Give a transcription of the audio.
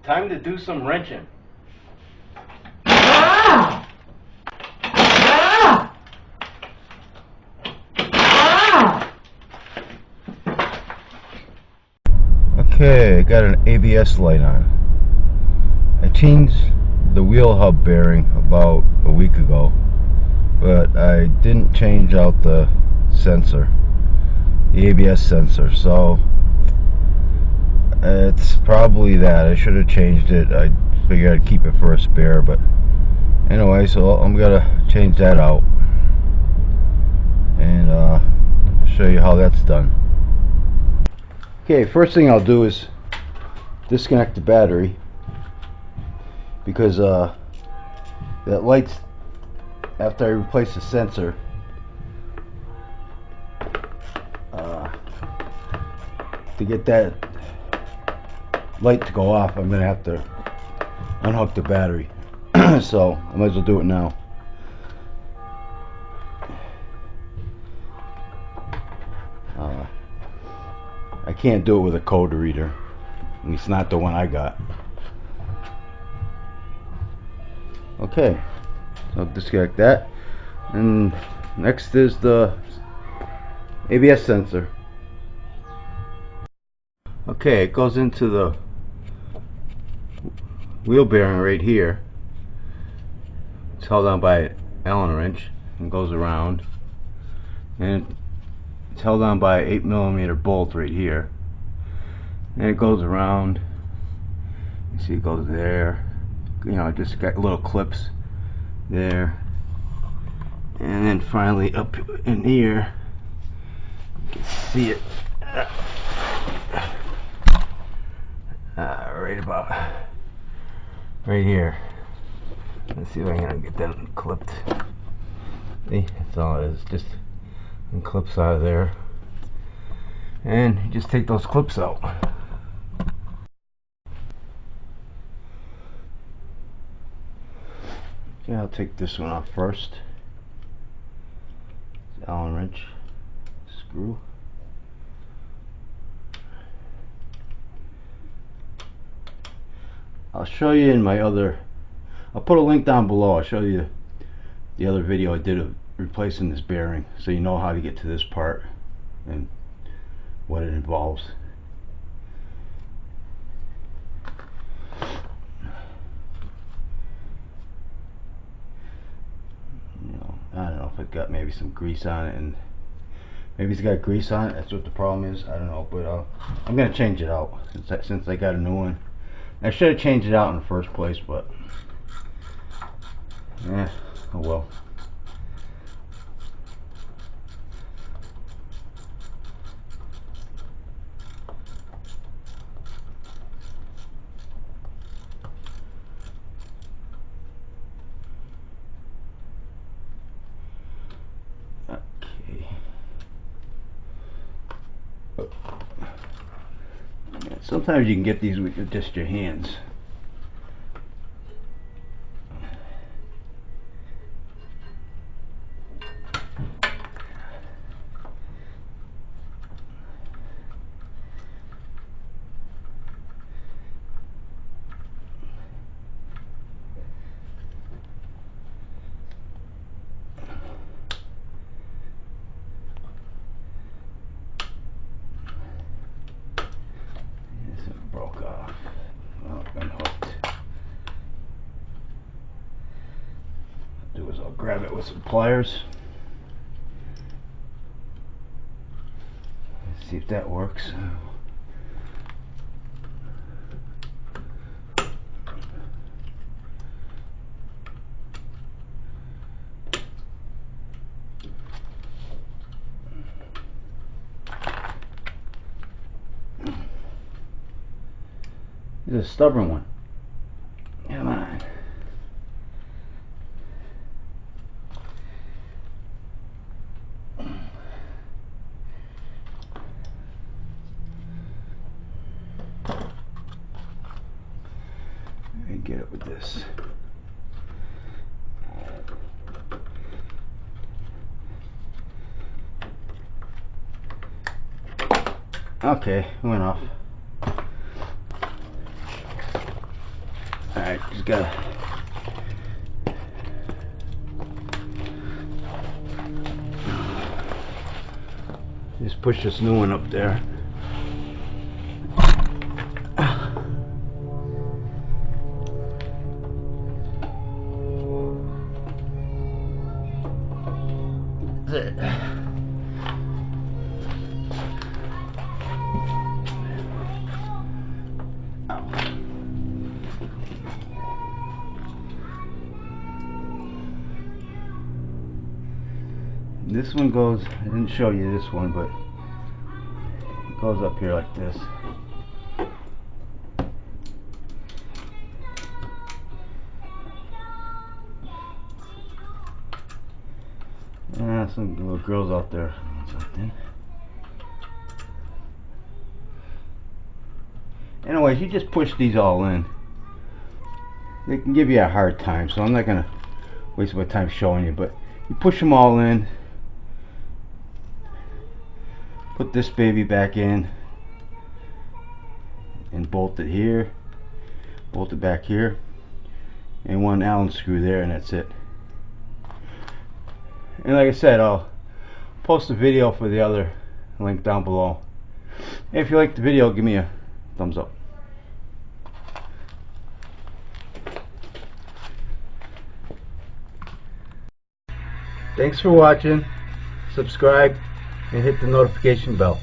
Time to do some wrenching. Okay, I got an ABS light on. I changed the wheel hub bearing about a week ago, but I didn't change out the sensor, the ABS sensor, so it's probably that. I should have changed it. I figured I'd keep it for a spare, but anyway, so I'm gonna change that out and show you how that's done. Okay, first thing I'll do is disconnect the battery, because that light's, after I replace the sensor, to get that light to go off, I'm gonna have to unhook the battery. So I might as well do it now. I can't do it with a code reader, and it's not the one I got. Okay, so I'll disconnect that, and next is the ABS sensor. Okay, it goes into the wheel bearing right here. It's held on by an Allen wrench and goes around, and it's held on by an 8mm bolt right here, and it goes around. You see it goes there, you know, just got little clips there, and then finally up in here you can see it right about right here. Let's see if I can get that clipped. See, that's all it is, just clips out of there, and you just take those clips out. Okay, I'll take this one off first. It's Allen wrench screw. I'll show you in my other, I'll put a link down below. I'll show you the other video I did of replacing this bearing, so you know how to get to this part and what it involves. You know, I don't know if it got maybe some grease on it, and maybe it's got grease on it. That's what the problem is. I don't know, but I'm gonna change it out since I got a new one. I should have changed it out in the first place, but oh well. Sometimes you can get these with just your hands. Broke off. Well, it's been hooked. What I'll do is I'll grab it with some pliers. Let's see if that works. This is a stubborn one. Come on. Let me get it with this. Okay, it went off. Alright, just gotta just push this new one up there. That's it. This one goes, I didn't show you this one, but it goes up here like this. Some little girls out there. Something. Anyways, you just push these all in. They can give you a hard time, so I'm not gonna waste my time showing you, but you push them all in. Put this baby back in and bolt it here, bolt it back here, and one Allen screw there, and that's it. And like I said, I'll post a video for the other link down below. And if you like the video, give me a thumbs up. Thanks for watching. Subscribe and hit the notification bell.